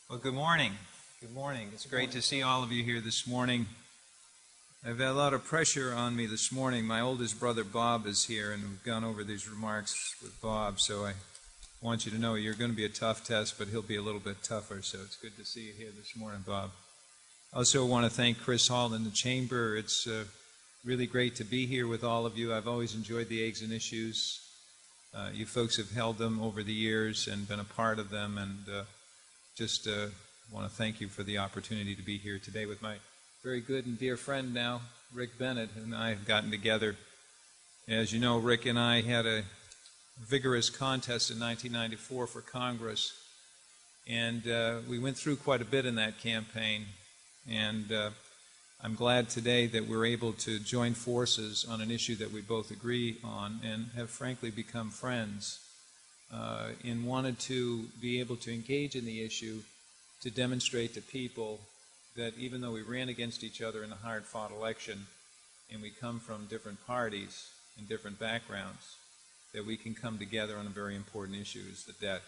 Well, good morning. Good morning. It's great to see all of you here this morning. I've had a lot of pressure on me this morning. My oldest brother Bob is here, and we've gone over these remarks with Bob, so I want you to know you're going to be a tough test, but he'll be a little bit tougher, so it's good to see you here this morning, Bob. I also want to thank Chris Hall in the chamber. It's really great to be here with all of you. I've always enjoyed the Eggs and Issues. You folks have held them over the years and been a part of them, and just want to thank you for the opportunity to be here today with my very good and dear friend now, Rick Bennett, and I have gotten together. As you know, Rick and I had a vigorous contest in 1994 for Congress, and we went through quite a bit in that campaign, and I'm glad today that we're able to join forces on an issue that we both agree on and have frankly become friends, and wanted to be able to engage in the issue to demonstrate to people that even though we ran against each other in a hard-fought election and we come from different parties and different backgrounds, that we can come together on a very important issue, is the debt.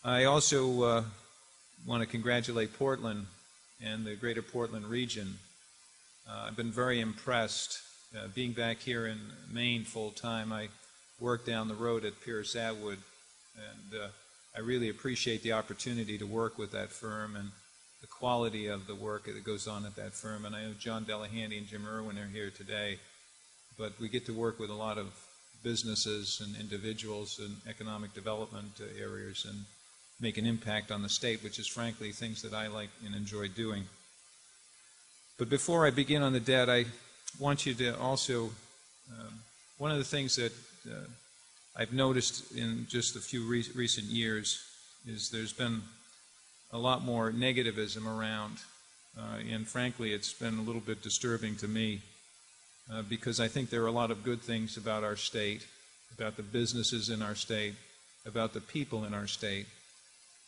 I also want to congratulate Portland and the greater Portland region. I've been very impressed. Being back here in Maine full-time, I work down the road at Pierce Atwood, and I really appreciate the opportunity to work with that firm and the quality of the work that goes on at that firm. And I know John Delahanty and Jim Irwin are here today, but we get to work with a lot of businesses and individuals in economic development areas and make an impact on the state, which is frankly things that I like and enjoy doing. But before I begin on the debt, I want you to also, one of the things that I've noticed in just a few recent years is there's been a lot more negativism around, and frankly it's been a little bit disturbing to me because I think there are a lot of good things about our state, about the businesses in our state, about the people in our state.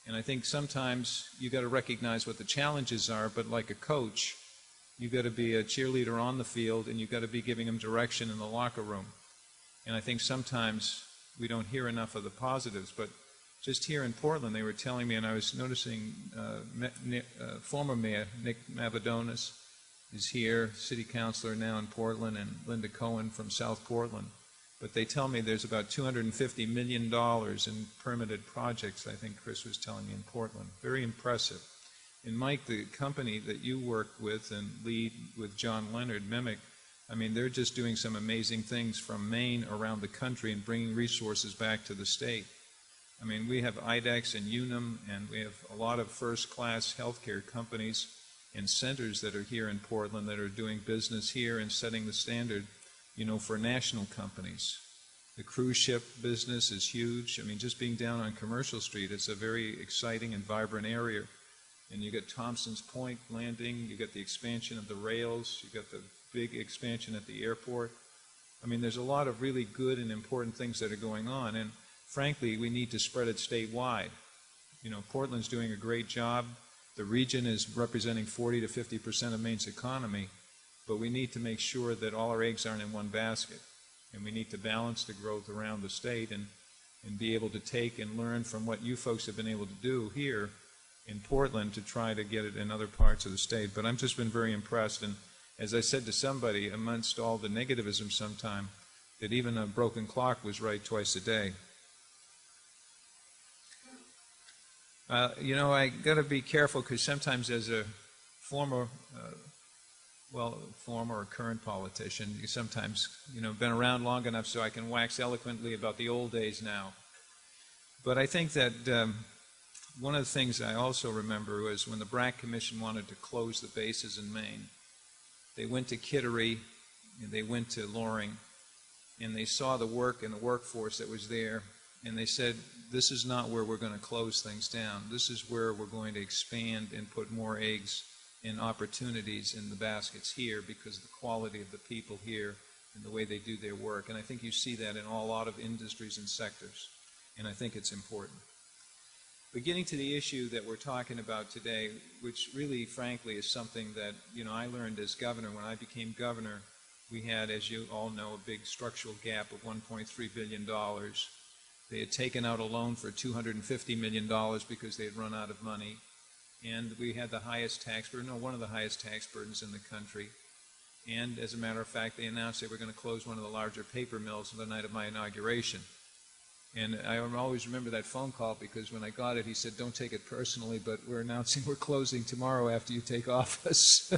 And I think sometimes you got to recognize what the challenges are, but like a coach, you got to be a cheerleader on the field and you got to be giving them direction in the locker room. And I think sometimes we don't hear enough of the positives. But just here in Portland, they were telling me, and I was noticing former Mayor Nick Mavadonis is here, city councilor now in Portland, and Linda Cohen from South Portland. But they tell me there's about $250 million in permitted projects, I think Chris was telling me, in Portland. Very impressive. And Mike, the company that you work with and lead with John Leonard, Mimic, I mean, they're just doing some amazing things from Maine around the country and bringing resources back to the state. I mean, we have IDEX and Unum, and we have a lot of first-class healthcare companies and centers that are here in Portland that are doing business here and setting the standard, you know, for national companies. The cruise ship business is huge. I mean, just being down on Commercial Street, it's a very exciting and vibrant area. And you got Thompson's Point landing, you got the expansion of the rails, you got the big expansion at the airport. I mean, there's a lot of really good and important things that are going on, and frankly, we need to spread it statewide. You know, Portland's doing a great job. The region is representing 40 to 50% of Maine's economy, but we need to make sure that all our eggs aren't in one basket, and we need to balance the growth around the state and be able to take and learn from what you folks have been able to do here in Portland to try to get it in other parts of the state. But I've just been very impressed, and as I said to somebody, amongst all the negativism sometime, that even a broken clock was right twice a day. You know, I got to be careful because sometimes as a former or current politician, you sometimes, you know, been around long enough so I can wax eloquently about the old days now. But I think that one of the things I also remember was when the Brack Commission wanted to close the bases in Maine. They went to Kittery, and they went to Loring, and they saw the work and the workforce that was there, and they said, this is not where we're going to close things down. This is where we're going to expand and put more eggs and opportunities in the baskets here because of the quality of the people here and the way they do their work. And I think you see that in a lot of industries and sectors, and I think it's important. But getting to the issue that we're talking about today, which really, frankly, is something that, you know, I learned as governor. When I became governor, we had, as you all know, a big structural gap of $1.3 billion They had taken out a loan for $250 million because they had run out of money. And we had the highest tax burden, or one of the highest tax burdens in the country. And as a matter of fact, they announced they were going to close one of the larger paper mills on the night of my inauguration. And I always remember that phone call because when I got it, he said, "Don't take it personally, but we're announcing we're closing tomorrow after you take office."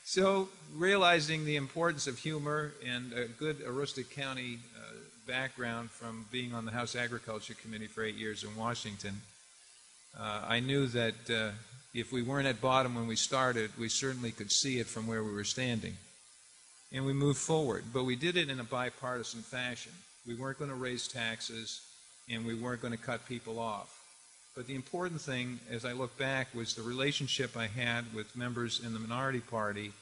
So realizing the importance of humor and a good Aroostook County background from being on the House Agriculture Committee for 8 years in Washington, I knew that if we weren't at bottom when we started, we certainly could see it from where we were standing. And we moved forward, but we did it in a bipartisan fashion. We weren't going to raise taxes, and we weren't going to cut people off. But the important thing, as I look back, was the relationship I had with members in the minority party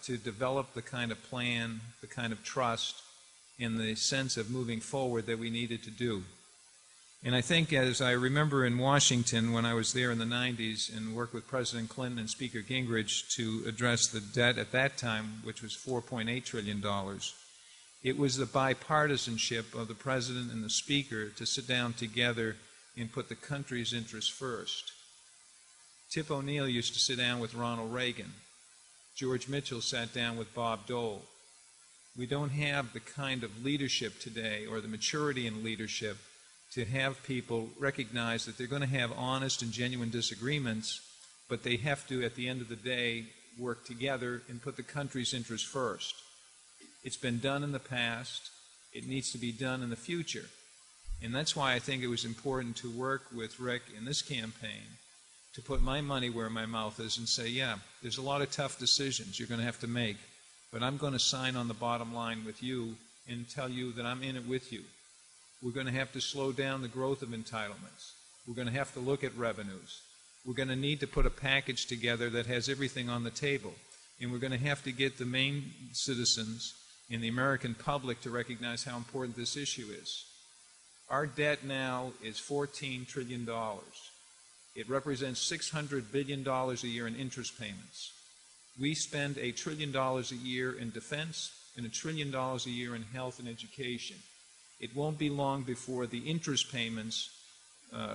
to develop the kind of plan, the kind of trust, in the sense of moving forward that we needed to do. And I think, as I remember in Washington when I was there in the 90s and worked with President Clinton and Speaker Gingrich to address the debt at that time, which was $4.8 trillion, it was the bipartisanship of the President and the Speaker to sit down together and put the country's interests first. Tip O'Neill used to sit down with Ronald Reagan. George Mitchell sat down with Bob Dole. We don't have the kind of leadership today, or the maturity in leadership, to have people recognize that they're going to have honest and genuine disagreements, but they have to, at the end of the day, work together and put the country's interests first. It's been done in the past. It needs to be done in the future. And that's why I think it was important to work with Rick in this campaign to put my money where my mouth is and say, yeah, there's a lot of tough decisions you're going to have to make, but I'm going to sign on the bottom line with you and tell you that I'm in it with you. We're going to have to slow down the growth of entitlements. We're going to have to look at revenues. We're going to need to put a package together that has everything on the table. And we're going to have to get the Maine citizens and the American public to recognize how important this issue is. Our debt now is $14 trillion. It represents $600 billion a year in interest payments. We spend $1 trillion a year in defense and $1 trillion a year in health and education. It won't be long before the interest payments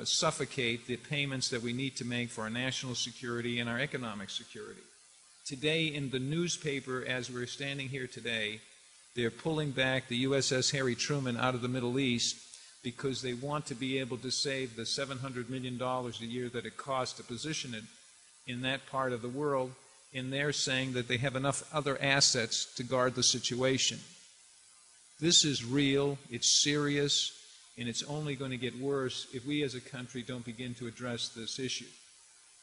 suffocate the payments that we need to make for our national security and our economic security. Today in the newspaper, as we're standing here today, they're pulling back the USS Harry Truman out of the Middle East because they want to be able to save the $700 million a year that it costs to position it in that part of the world, and they're saying that they have enough other assets to guard the situation. This is real, it's serious, and it's only going to get worse if we as a country don't begin to address this issue.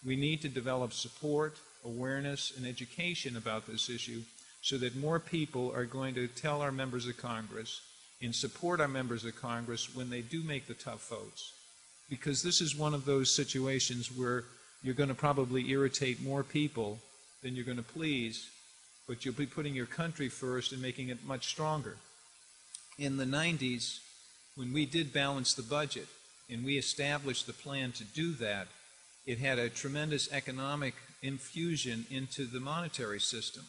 We need to develop support, awareness, and education about this issue so that more people are going to tell our members of Congress and support our members of Congress when they do make the tough votes. Because this is one of those situations where you're going to probably irritate more people than you're going to please, but you'll be putting your country first and making it much stronger. In the 90s, when we did balance the budget and we established the plan to do that, it had a tremendous economic infusion into the monetary system.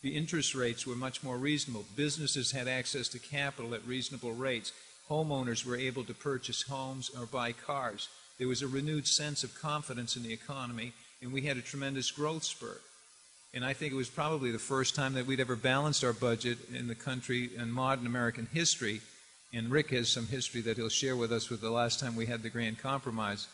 The interest rates were much more reasonable. Businesses had access to capital at reasonable rates. Homeowners were able to purchase homes or buy cars. There was a renewed sense of confidence in the economy, and we had a tremendous growth spurt. And I think it was probably the first time that we'd ever balanced our budget in the country in modern American history. And Rick has some history that he'll share with us with the last time we had the Grand Compromise.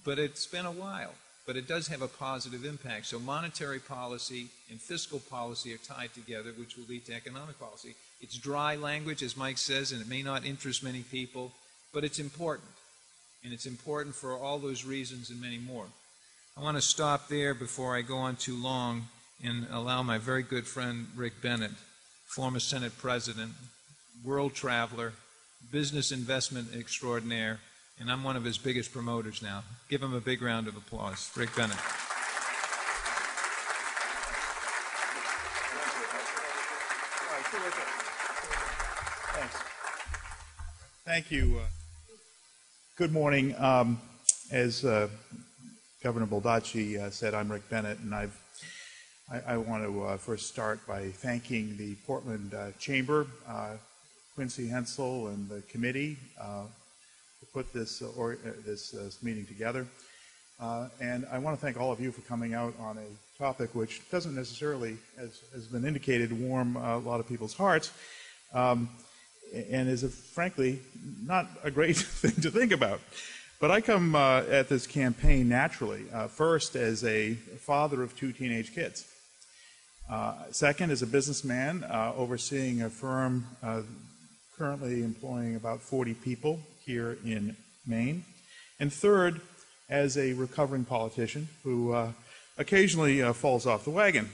But it's been a while. But it does have a positive impact. So monetary policy and fiscal policy are tied together, which will lead to economic policy. It's dry language, as Mike says, and it may not interest many people, but it's important. And it's important for all those reasons and many more. I want to stop there before I go on too long and allow my very good friend Rick Bennett, former Senate President, world traveler, business investment extraordinaire, and I'm one of his biggest promoters now. Give him a big round of applause. Rick Bennett. Thanks. Thank you. Good morning. As Governor Baldacci said, I'm Rick Bennett, and I want to first start by thanking the Portland Chamber Quincy Hensel and the committee to put this meeting together. And I want to thank all of you for coming out on a topic which doesn't necessarily, as has been indicated, warm a lot of people's hearts, and is, frankly, not a great thing to think about. But I come at this campaign naturally, first as a father of 2 teenage kids. Second, as a businessman overseeing a firm currently employing about 40 people here in Maine. And third, as a recovering politician who occasionally falls off the wagon.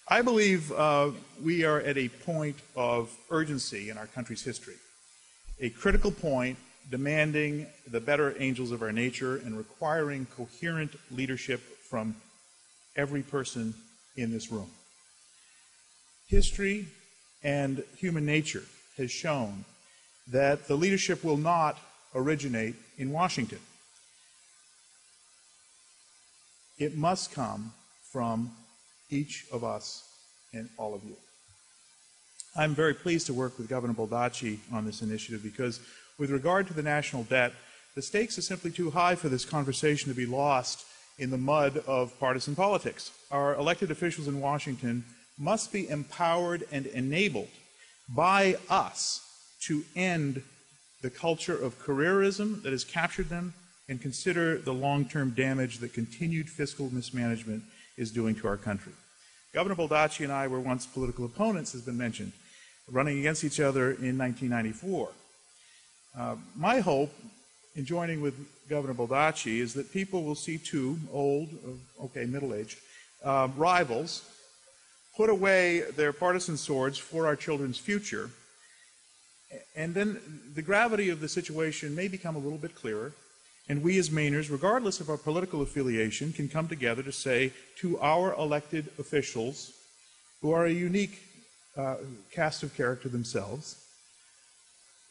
I believe we are at a point of urgency in our country's history, a critical point demanding the better angels of our nature and requiring coherent leadership from every person in this room. History and human nature has shown that the leadership will not originate in Washington. It must come from each of us and all of you. I'm very pleased to work with Governor Baldacci on this initiative because with regard to the national debt, the stakes are simply too high for this conversation to be lost in the mud of partisan politics. Our elected officials in Washington must be empowered and enabled by us to end the culture of careerism that has captured them and consider the long-term damage that continued fiscal mismanagement is doing to our country. Governor Baldacci and I were once political opponents, has been mentioned, running against each other in 1994. My hope in joining with Governor Baldacci is that people will see 2 old, middle-aged, rivals put away their partisan swords for our children's future, and then the gravity of the situation may become a little bit clearer, and we as Mainers, regardless of our political affiliation, can come together to say to our elected officials, who are a unique cast of character themselves,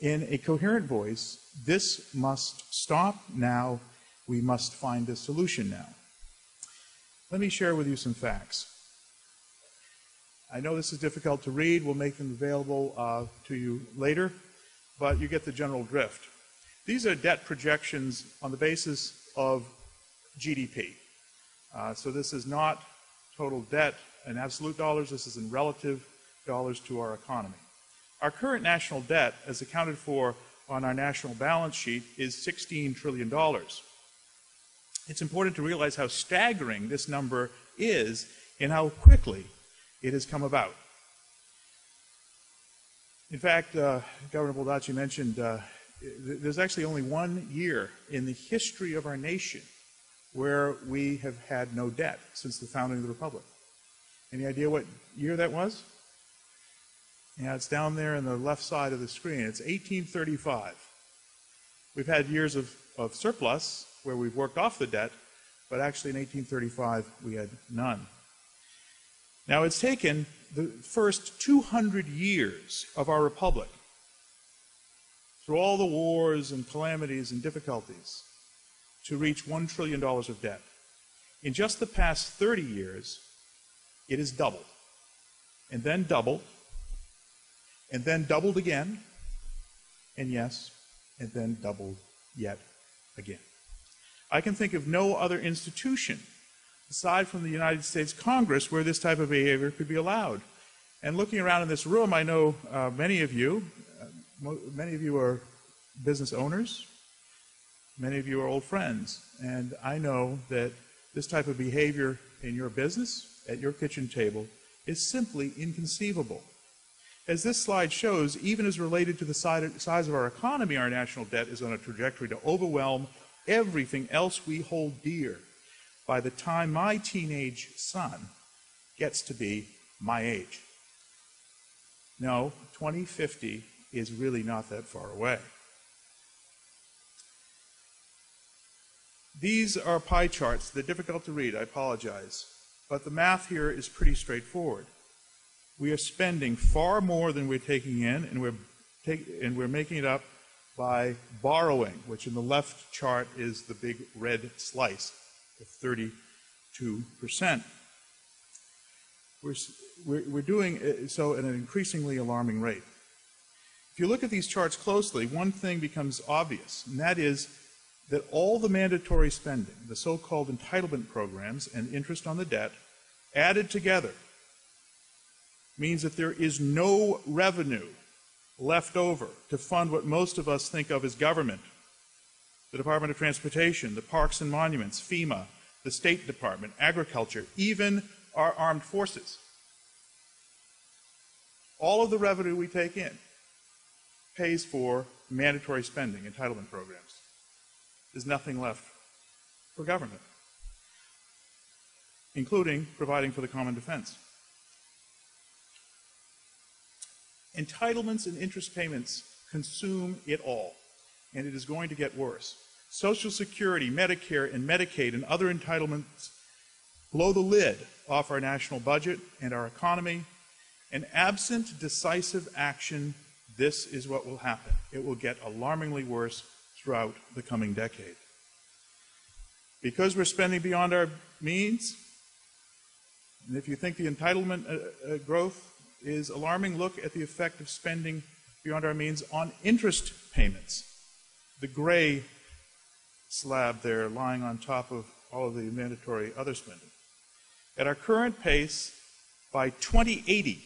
in a coherent voice, this must stop now, we must find a solution now. Let me share with you some facts. I know this is difficult to read, we'll make them available to you later, but you get the general drift. These are debt projections on the basis of GDP. So this is not total debt in absolute dollars, this is in relative dollars to our economy. Our current national debt, as accounted for on our national balance sheet, is $16 trillion. It's important to realize how staggering this number is and how quickly it has come about. In fact, Governor Baldacci mentioned there's actually only 1 year in the history of our nation where we have had no debt since the founding of the Republic. Any idea what year that was? Yeah, it's down there on the left side of the screen. It's 1835. We've had years of surplus where we've worked off the debt, but actually in 1835 we had none. Now it's taken the first 200 years of our republic, through all the wars and calamities and difficulties, to reach $1 trillion of debt. In just the past 30 years, it has doubled, and then doubled, and then doubled again, and yes, and then doubled yet again. I can think of no other institution aside from the United States Congress where this type of behavior could be allowed. And looking around in this room, I know many of you are business owners, many of you are old friends, and I know that this type of behavior in your business, at your kitchen table, is simply inconceivable. As this slide shows, even as related to the size of our economy, our national debt is on a trajectory to overwhelm everything else we hold dear by the time my teenage son gets to be my age. No, 2050 is really not that far away. These are pie charts. They're difficult to read, I apologize. But the math here is pretty straightforward. We are spending far more than we're taking in, and we're making it up by borrowing, which in the left chart is the big red slice of 32%. We're doing so at an increasingly alarming rate. If you look at these charts closely, one thing becomes obvious, and that is that all the mandatory spending, the so-called entitlement programs and interest on the debt, added together, means that there is no revenue left over to fund what most of us think of as government. The Department of Transportation, the Parks and Monuments, FEMA, the State Department, agriculture, even our armed forces. All of the revenue we take in pays for mandatory spending, entitlement programs. There's nothing left for government, including providing for the common defense. Entitlements and interest payments consume it all, and it is going to get worse. Social Security, Medicare, and Medicaid and other entitlements blow the lid off our national budget and our economy, and absent decisive action, this is what will happen. It will get alarmingly worse throughout the coming decade. Because we're spending beyond our means, and if you think the entitlement growth is alarming, look at the effect of spending beyond our means on interest payments. The gray slab there lying on top of all of the mandatory other spending. At our current pace, by 2080,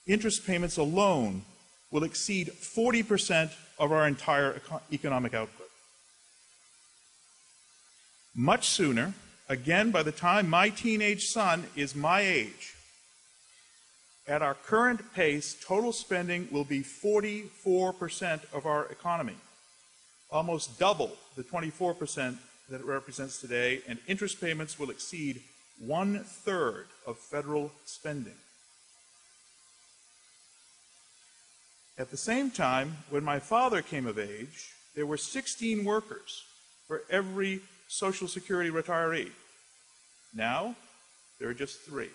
interest payments alone will exceed 40% of our entire economic output. Much sooner, again, by the time my teenage son is my age, at our current pace, total spending will be 44% of our economy, almost double the 24% that it represents today, and interest payments will exceed 1/3 of federal spending. At the same time, when my father came of age, there were 16 workers for every Social Security retiree. Now, there are just 3.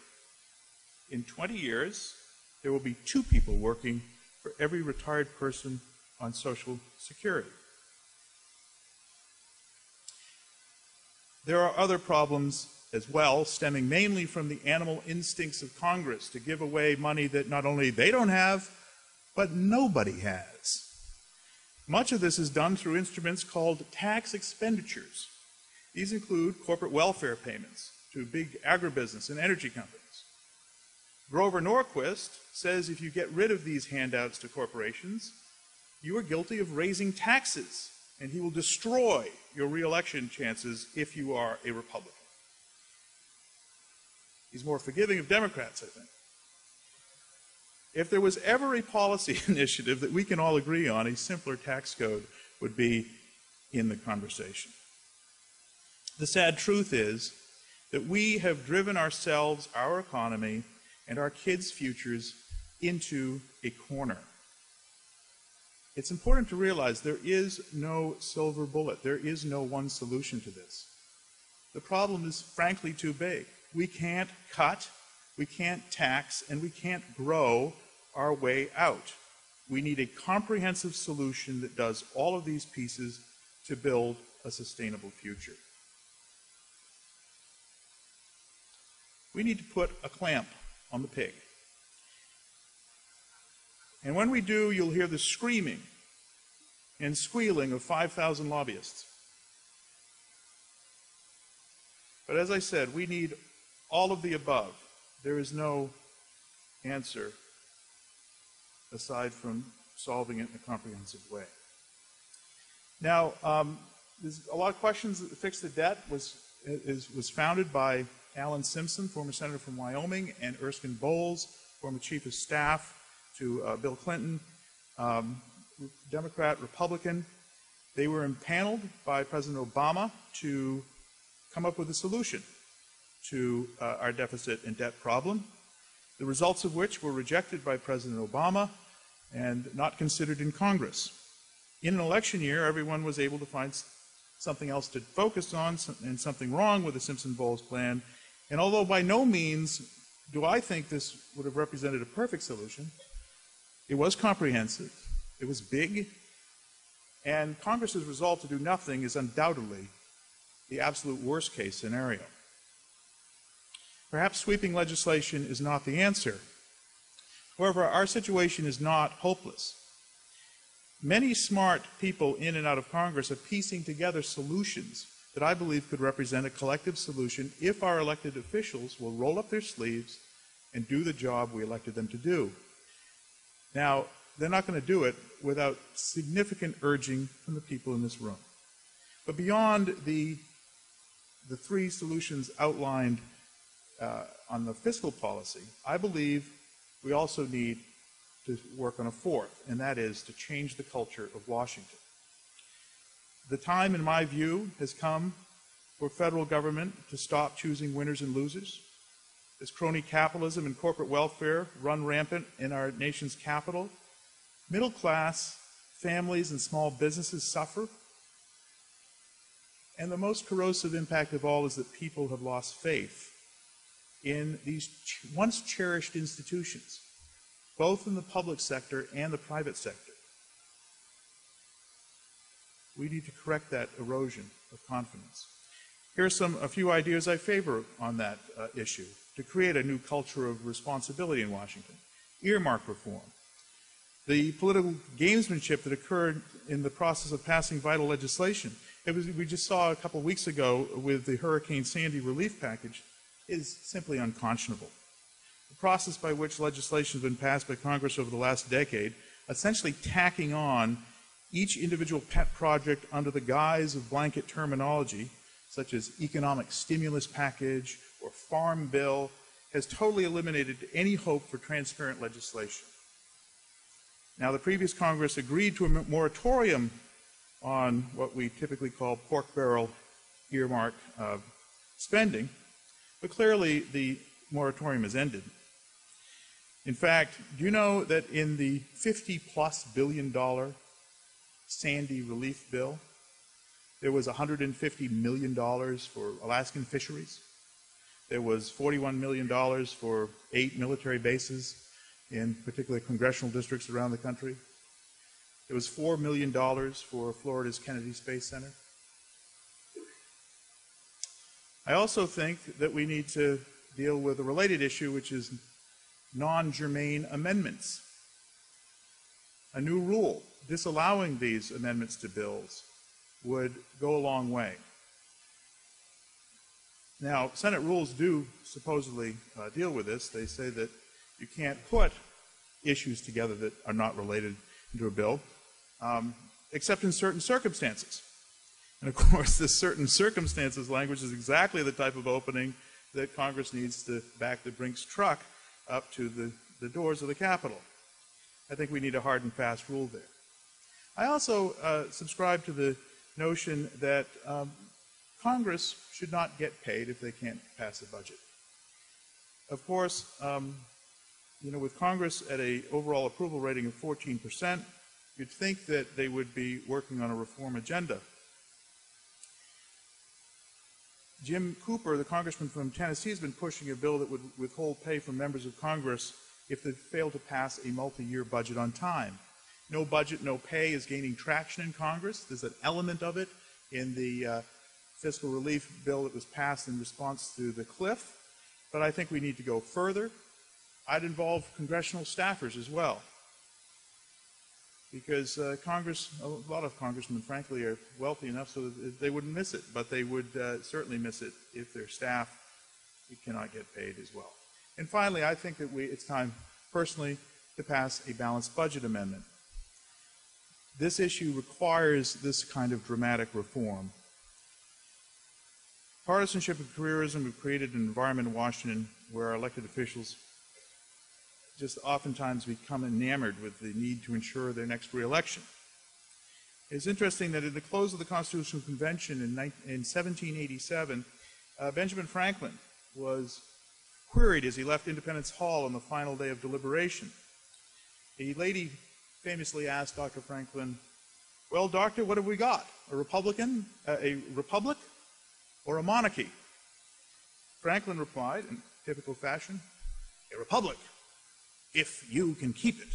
In 20 years, there will be 2 people working for every retired person on Social Security. There are other problems as well, stemming mainly from the animal instincts of Congress to give away money that not only they don't have, but nobody has. Much of this is done through instruments called tax expenditures. These include corporate welfare payments to big agribusiness and energy companies. Grover Norquist says if you get rid of these handouts to corporations, you are guilty of raising taxes, and he will destroy your re-election chances if you are a Republican. He's more forgiving of Democrats, I think. If there was ever a policy initiative that we can all agree on, a simpler tax code would be in the conversation. The sad truth is that we have driven ourselves, our economy, and our kids' futures into a corner. It's important to realize there is no silver bullet. There is no one solution to this. The problem is frankly too big. We can't cut, we can't tax, and we can't grow our way out. We need a comprehensive solution that does all of these pieces to build a sustainable future. We need to put a clamp on the pig. And when we do, you'll hear the screaming and squealing of 5,000 lobbyists. But as I said, we need all of the above. There is no answer aside from solving it in a comprehensive way. Now, there's a lot of questions. Fix the Debt was founded by Alan Simpson, former senator from Wyoming, and Erskine Bowles, former chief of staff to Bill Clinton, Democrat, Republican. They were impaneled by President Obama to come up with a solution to our deficit and debt problem, the results of which were rejected by President Obama and not considered in Congress. In an election year, everyone was able to find something else to focus on and something wrong with the Simpson-Bowles plan. And although by no means do I think this would have represented a perfect solution, it was comprehensive, it was big, and Congress's resolve to do nothing is undoubtedly the absolute worst-case scenario. Perhaps sweeping legislation is not the answer. However, our situation is not hopeless. Many smart people in and out of Congress are piecing together solutions that I believe could represent a collective solution if our elected officials will roll up their sleeves and do the job we elected them to do. Now, they're not going to do it without significant urging from the people in this room. But beyond the three solutions outlined on the fiscal policy, I believe we also need to work on a fourth, and that is to change the culture of Washington. The time, in my view, has come for federal government to stop choosing winners and losers. As crony capitalism and corporate welfare run rampant in our nation's capital, middle class families and small businesses suffer. And the most corrosive impact of all is that people have lost faith in these once cherished institutions, both in the public sector and the private sector. We need to correct that erosion of confidence. Here are a few ideas I favor on that issue to create a new culture of responsibility in Washington. Earmark reform. The political gamesmanship that occurred in the process of passing vital legislation, we just saw a couple of weeks ago with the Hurricane Sandy relief package, is simply unconscionable. The process by which legislation has been passed by Congress over the last decade, essentially tacking on each individual pet project under the guise of blanket terminology, such as economic stimulus package or farm bill, has totally eliminated any hope for transparent legislation. Now, the previous Congress agreed to a moratorium on what we typically call pork barrel earmark spending, but clearly the moratorium has ended. In fact, do you know that in the $50+ billion Sandy relief bill, there was $150 million for Alaskan fisheries? There was $41 million for 8 military bases in particular congressional districts around the country. There was $4 million for Florida's Kennedy Space Center. I also think that we need to deal with a related issue, which is non-germane amendments. A new rule disallowing these amendments to bills would go a long way. Now, Senate rules do supposedly deal with this. They say that you can't put issues together that are not related into a bill, except in certain circumstances. And of course, this certain circumstances language is exactly the type of opening that Congress needs to back the Brinks truck up to the doors of the Capitol. I think we need a hard and fast rule there. I also subscribe to the notion that Congress should not get paid if they can't pass a budget. Of course, with Congress at an overall approval rating of 14%, you'd think that they would be working on a reform agenda. Jim Cooper, the congressman from Tennessee, has been pushing a bill that would withhold pay from members of Congress if they fail to pass a multi-year budget on time. No budget, no pay is gaining traction in Congress. There's an element of it in the fiscal relief bill that was passed in response to the cliff, but I think we need to go further. I'd involve congressional staffers as well, because Congress, a lot of congressmen, frankly, are wealthy enough so that they wouldn't miss it, but they would certainly miss it if their staff cannot get paid as well. And finally, I think that it's time, personally, to pass a balanced budget amendment. This issue requires this kind of dramatic reform. Partisanship and careerism have created an environment in Washington where our elected officials just oftentimes become enamored with the need to ensure their next re-election. It's interesting that at the close of the Constitutional Convention in 1787, Benjamin Franklin was queried as he left Independence Hall on the final day of deliberation. A lady famously asked Dr. Franklin, "Well, doctor, what have we got? A republic, or a monarchy?" Franklin replied, in typical fashion, "A republic, if you can keep it."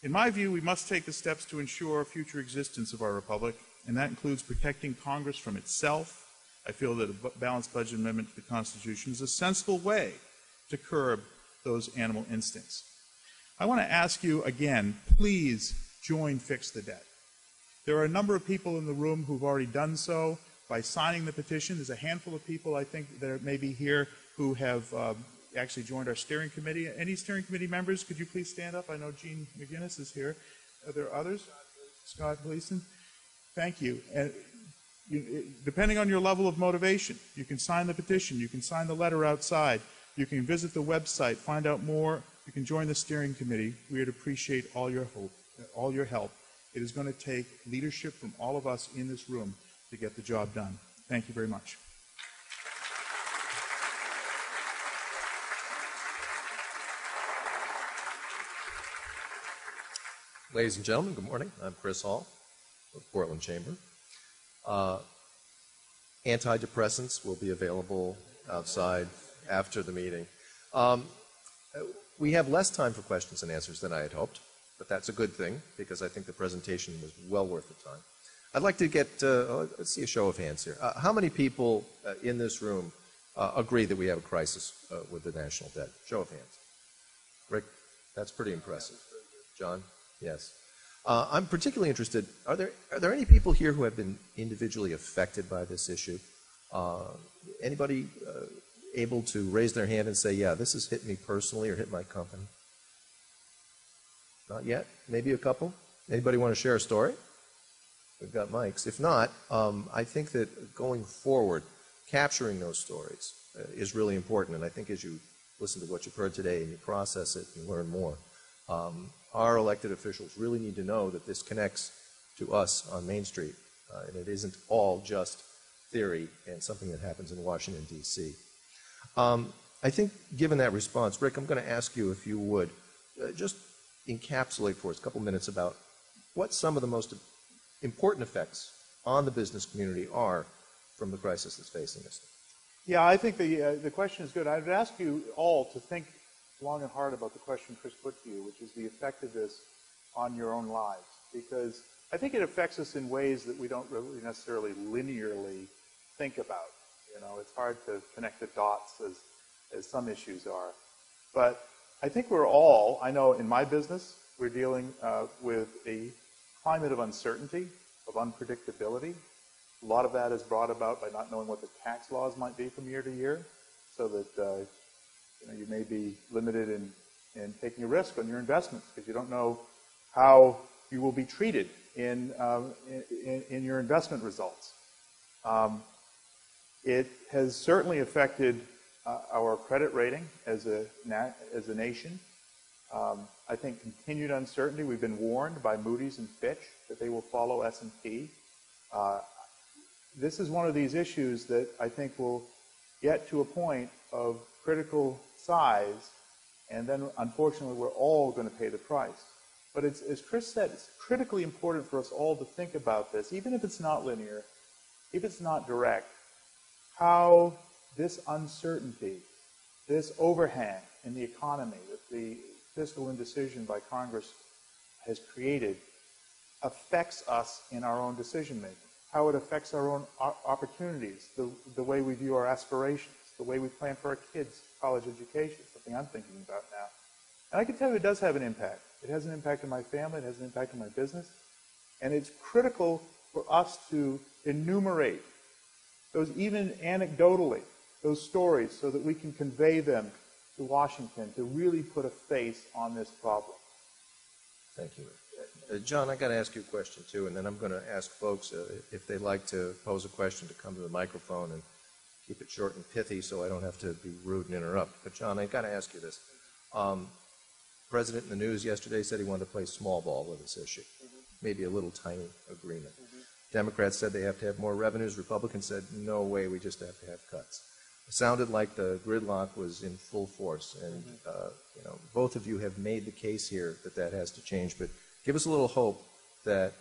In my view, we must take the steps to ensure future existence of our republic, and that includes protecting Congress from itself, I feel that a balanced budget amendment to the Constitution is a sensible way to curb those animal instincts. I want to ask you again, please join Fix the Debt. There are a number of people in the room who've already done so by signing the petition. There's a handful of people, I think, that may be here who have actually joined our steering committee. Any steering committee members, could you please stand up? I know Gene McGinnis is here. Are there others? Scott Gleason. Thank you. And depending on your level of motivation, you can sign the petition, you can sign the letter outside, you can visit the website, find out more, you can join the steering committee. We would appreciate all your help. It is going to take leadership from all of us in this room to get the job done. Thank you very much. Ladies and gentlemen, good morning. I'm Chris Hall of the Portland Chamber. Antidepressants will be available outside after the meeting. We have less time for questions and answers than I had hoped, but that's a good thing because I think the presentation was well worth the time. I'd like to get, let's see a show of hands here. How many people in this room agree that we have a crisis with the national debt? Show of hands. Rick, that's pretty impressive. John? Yes. I'm particularly interested, are there any people here who have been individually affected by this issue? Anybody able to raise their hand and say, yeah, this has hit me personally or hit my company? Not yet? Maybe a couple? Anybody want to share a story? We've got mics. If not, I think that going forward, capturing those stories is really important. And I think as you listen to what you've heard today and you process it and learn more, our elected officials really need to know that this connects to us on Main Street, and it isn't all just theory and something that happens in Washington, D.C. I think given that response, Rick, I'm going to ask you if you would just encapsulate for us a couple minutes about what some of the most important effects on the business community are from the crisis that's facing us. Yeah, I think the question is good. I'd ask you all to think long and hard about the question Chris put to you, which is the effect of this on your own lives. Because I think it affects us in ways that we don't really necessarily linearly think about. You know, it's hard to connect the dots as some issues are. But I think we're all, I know in my business, we're dealing with a climate of uncertainty, of unpredictability. A lot of that is brought about by not knowing what the tax laws might be from year to year, so that you may be limited in taking a risk on your investments because you don't know how you will be treated in your investment results. It has certainly affected our credit rating as a nation. I think continued uncertainty. We've been warned by Moody's and Fitch that they will follow S&P. This is one of these issues that I think will get to a point of critical size, and then unfortunately we're all going to pay the price. But it's, as Chris said, it's critically important for us all to think about this, even if it's not linear, if it's not direct, how this uncertainty, this overhang in the economy that the fiscal indecision by Congress has created affects us in our own decision making, how it affects our own opportunities, the way we view our aspirations, the way we plan for our kids' college education, something I'm thinking about now. And I can tell you it does have an impact. It has an impact on my family, it has an impact on my business, and it's critical for us to enumerate those, even anecdotally, those stories so that we can convey them to Washington to really put a face on this problem. Thank you. John, I got to ask you a question too, and then I'm going to ask folks if they'd like to pose a question to come to the microphone and keep it short and pithy so I don't have to be rude and interrupt. But John, I got to ask you this. President in the news yesterday said he wanted to play small ball with this issue, maybe a little tiny agreement. Democrats said they have to have more revenues. Republicans said, no way, we just have to have cuts. It sounded like the gridlock was in full force, and both of you have made the case here that that has to change. But give us a little hope that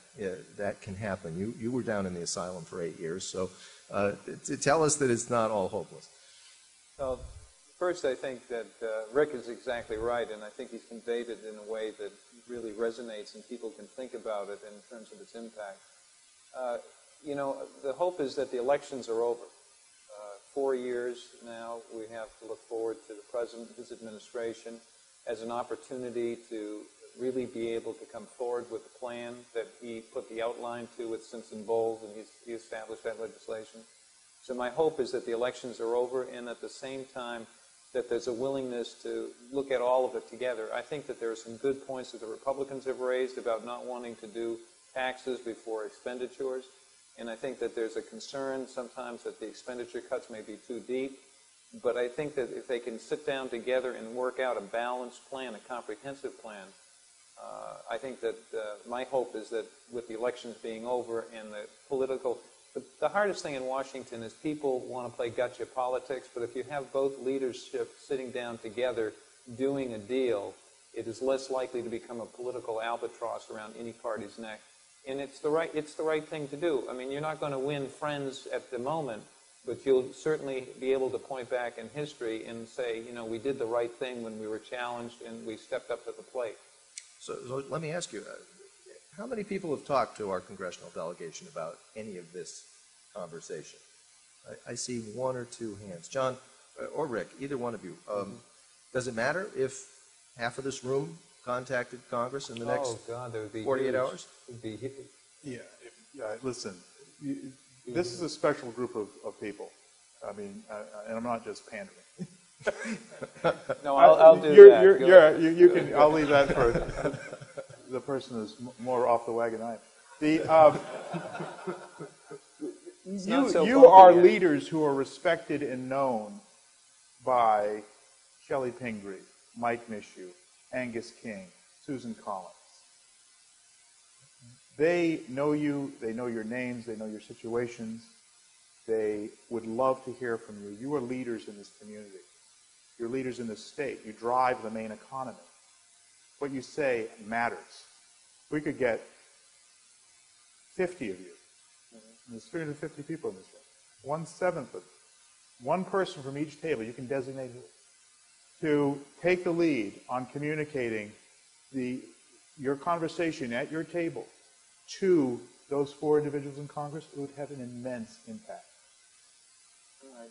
that can happen. You were down in the asylum for 8 years, so tell us that it's not all hopeless. Well, first, I think that Rick is exactly right, and I think he's conveyed it in a way that really resonates and people can think about it in terms of its impact. The hope is that the elections are over 4 years now, we have to look forward to the President and his administration as an opportunity to really be able to come forward with a plan that he put the outline to with Simpson Bowles, and he established that legislation. So my hope is that the elections are over, and at the same time that there's a willingness to look at all of it together. I think that there are some good points that the Republicans have raised about not wanting to do taxes before expenditures, and I think that there's a concern sometimes that the expenditure cuts may be too deep. But I think that if they can sit down together and work out a balanced plan, a comprehensive plan, I think that my hope is that with the elections being over and the political, the hardest thing in Washington is people want to play gotcha politics, but if you have both leadership sitting down together doing a deal, it is less likely to become a political albatross around any party's neck. And it's the right thing to do. I mean, you're not going to win friends at the moment, but you'll certainly be able to point back in history and say, you know, we did the right thing when we were challenged and we stepped up to the plate. So let me ask you, how many people have talked to our congressional delegation about any of this conversation? I see one or two hands. John or Rick, either one of you. Does it matter if half of this room contacted Congress in the next 48 hours? Yeah, listen, this is a special group of people. I mean, and I'm not just pandering. No, I'll do that. You can. I'll leave that for the person who's more off the wagon than I am. You are leaders who are respected and known by Shelley Pingree, Mike Mishu, Angus King, Susan Collins. They know you. They know your names. They know your situations. They would love to hear from you. You are leaders in this community. You're leaders in this state. You drive the Maine economy. What you say matters. We could get 50 of you. There's 350 people in this room. 1/7 of them. One person from each table you can designate to take the lead on communicating your conversation at your table to those 4 individuals in Congress. It would have an immense impact. All right.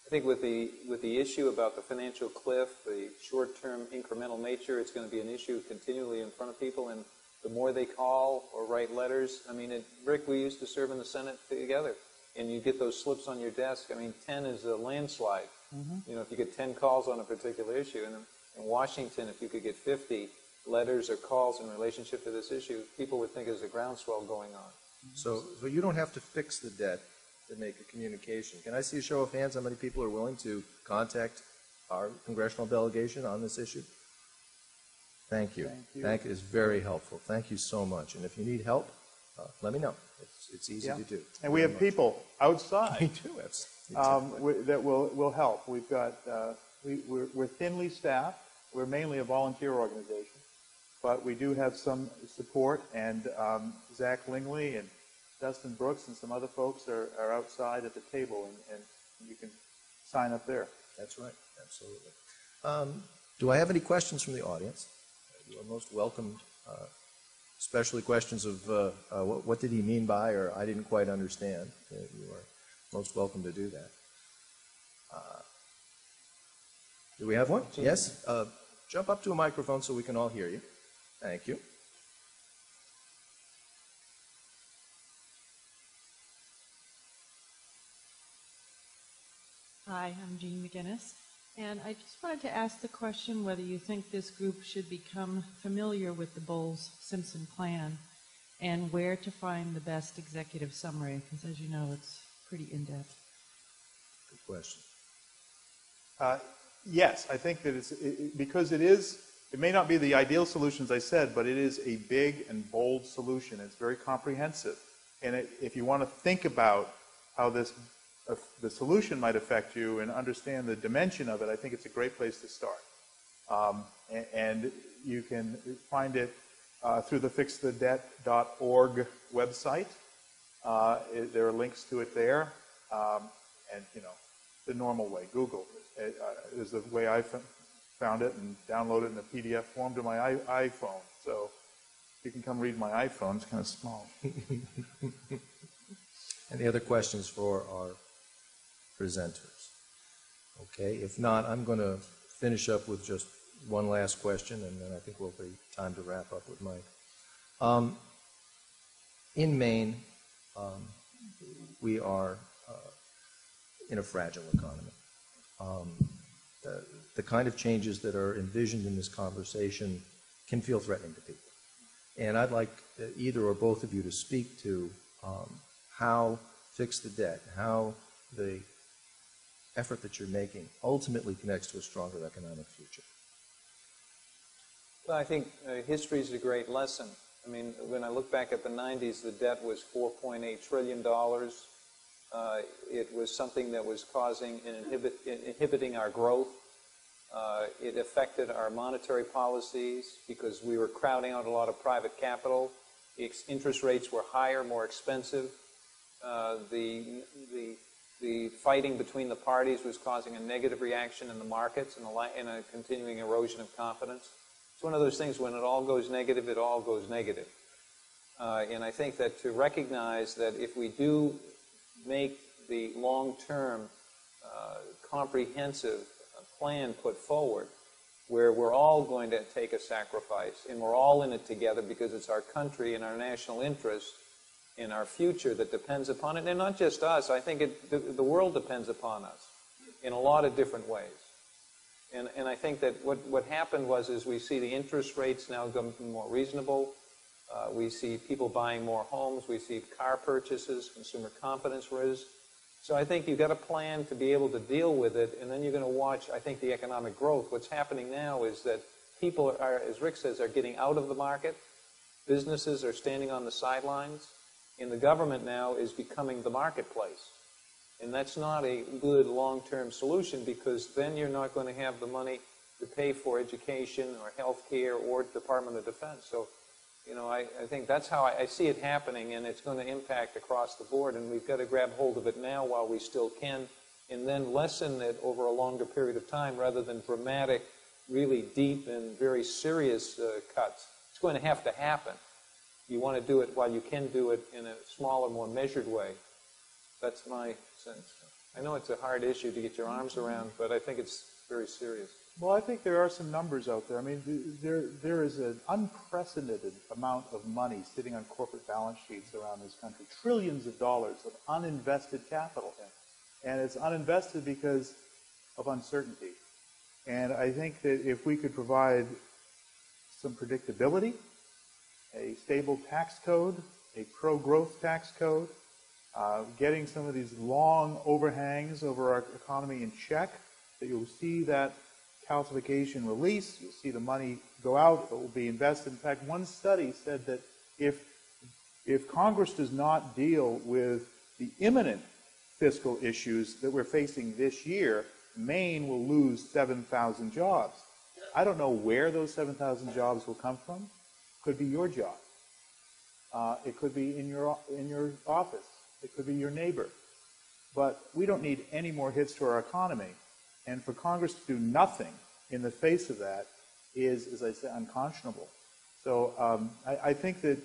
I think with the issue about the financial cliff, the short-term incremental nature, it's going to be an issue continually in front of people, and the more they call or write letters, I mean, Rick, we used to serve in the Senate together, and you get those slips on your desk. I mean, 10 is a landslide. You know, if you get 10 calls on a particular issue, and in Washington, if you could get 50 letters or calls in relationship to this issue, people would think there's a groundswell going on. So you don't have to fix the debt to make a communication. Can I see a show of hands how many people are willing to contact our congressional delegation on this issue? Thank you. Thank you. It's very helpful. Thank you so much. And if you need help, let me know. It's easy to do. And we have people outside we do that will help. We've got we're thinly staffed. We're mainly a volunteer organization, but we do have some support. And Zach Lingley and Dustin Brooks and some other folks are outside at the table, and you can sign up there. That's right. Absolutely. Do I have any questions from the audience? You are most welcome, especially questions of what did he mean by, or I didn't quite understand. You are most welcome to do that. Do we have one? Yes? Jump up to a microphone so we can all hear you. Thank you. Hi, I'm Jean McGinnis, and I just wanted to ask the question whether you think this group should become familiar with the Bowles-Simpson plan and where to find the best executive summary, because as you know, it's pretty in-depth. Good question. Yes, I think that because it may not be the ideal solution, as I said, but it is a big and bold solution. It's very comprehensive. And if you want to think about how the solution might affect you and understand the dimension of it, I think it's a great place to start. And you can find it through the fixthedebt.org website. There are links to it there. And, you know, the normal way, Google is the way I found it and download it in a PDF form to my iPhone. So you can come read my iPhone. It's kind of small. Any other questions for our presenters? Okay, if not, I'm going to finish up with just one last question, and then I think we'll be time to wrap up with Mike. In Maine, we are in a fragile economy. The kind of changes that are envisioned in this conversation can feel threatening to people. And I'd like either or both of you to speak to how Fix the Debt, how the effort that you're making ultimately connects to a stronger economic future. Well, I think history is a great lesson. I mean, when I look back at the 90s, the debt was $4.8 trillion. It was something that was causing and inhibiting our growth. It affected our monetary policies because we were crowding out a lot of private capital. Interest rates were higher, more expensive. The fighting between the parties was causing a negative reaction in the markets and a continuing erosion of confidence. It's one of those things, when it all goes negative, it all goes negative. And I think that to recognize that if we do make the long-term comprehensive plan put forward, where we're all going to take a sacrifice and we're all in it together because it's our country and our national interest and our future that depends upon it, and not just us. I think the world depends upon us in a lot of different ways. And I think that what happened is we see the interest rates now becoming more reasonable. We see people buying more homes. We see car purchases, consumer confidence rise. So I think you've got a plan to be able to deal with it, and then you're going to watch, I think, the economic growth. What's happening now is that people are, as Rick says, are getting out of the market. Businesses are standing on the sidelines, and the government now is becoming the marketplace. And that's not a good long-term solution, because then you're not going to have the money to pay for education or health care or Department of Defense. So, you know, I think that's how I see it happening, and it's going to impact across the board, and we've got to grab hold of it now while we still can, and then lessen it over a longer period of time rather than dramatic, really deep and very serious cuts. It's going to have to happen. You want to do it while you can do it in a smaller, more measured way. That's my sense. I know it's a hard issue to get your arms around, but I think it's very serious. Well, I think there are some numbers out there. I mean, there is an unprecedented amount of money sitting on corporate balance sheets around this country, trillions of dollars of uninvested capital. And it's uninvested because of uncertainty. And I think that if we could provide some predictability, a stable tax code, a pro-growth tax code, getting some of these long overhangs over our economy in check, that you'll see that calcification release, you'll see the money go out, it will be invested. In fact, one study said that if Congress does not deal with the imminent fiscal issues that we're facing this year, Maine will lose 7,000 jobs. I don't know where those 7,000 jobs will come from. It could be your job. It could be in your office. It could be your neighbor. But we don't need any more hits to our economy. And for Congress to do nothing in the face of that is, as I said, unconscionable. So I think that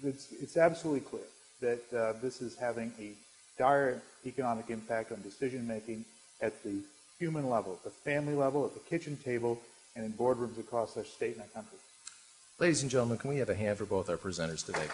it's absolutely clear that this is having a dire economic impact on decision-making at the human level, the family level, at the kitchen table, and in boardrooms across our state and our country. Ladies and gentlemen, can we have a hand for both our presenters today?